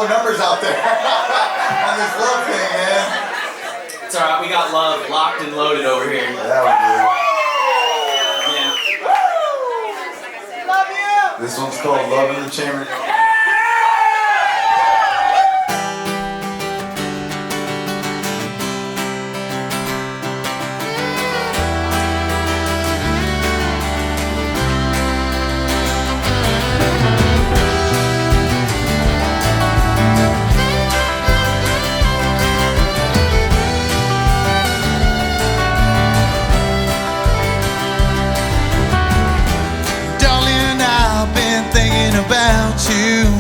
low numbers out there on this love thing, man. It's alright, we got love locked and loaded over here. Yeah, we do. Yeah. Love you! This one's called Love in the Chamber. About you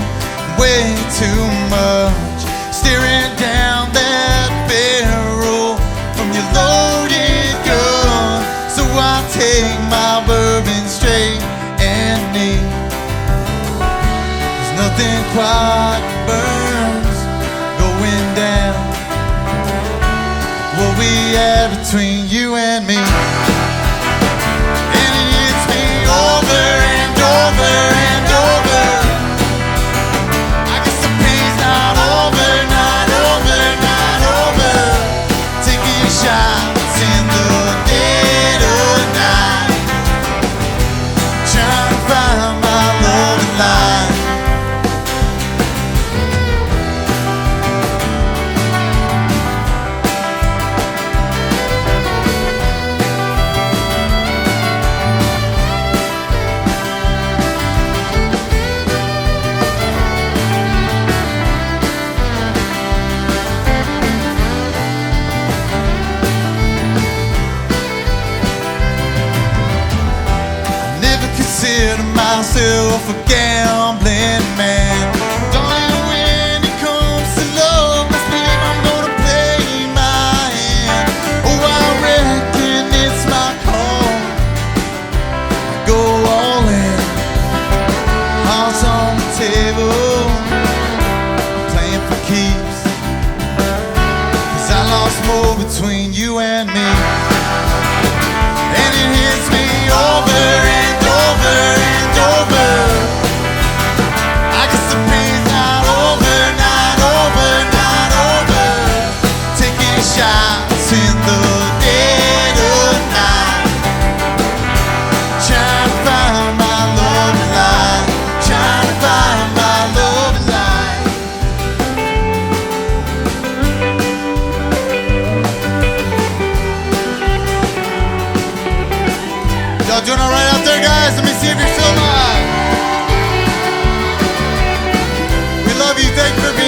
way too much, staring down that barrel from your loaded gun. So I take my bourbon straight and neat. There's nothing quite burns going down what we had between you and me. And it hits me over and over and over. I guess the pain's not over, not over, not over. Taking shots in the dead of night, trying to find my love in life. Consider myself a gambling man. Darling, when it comes to love, best believe I'm gonna play my hand. Oh, I reckon it's my call. Go all in, hearts on the table, playing for keeps. 'Cause I lost more between you and me. And it hits me over and over and over. I guess the pain's not over, not over, not over. Taking shots in the dead of night, trying to find my love in life, trying to find my love in life. Y'all doing all right out there, guys? Let me see if you're still alive. We love you. Thank you for being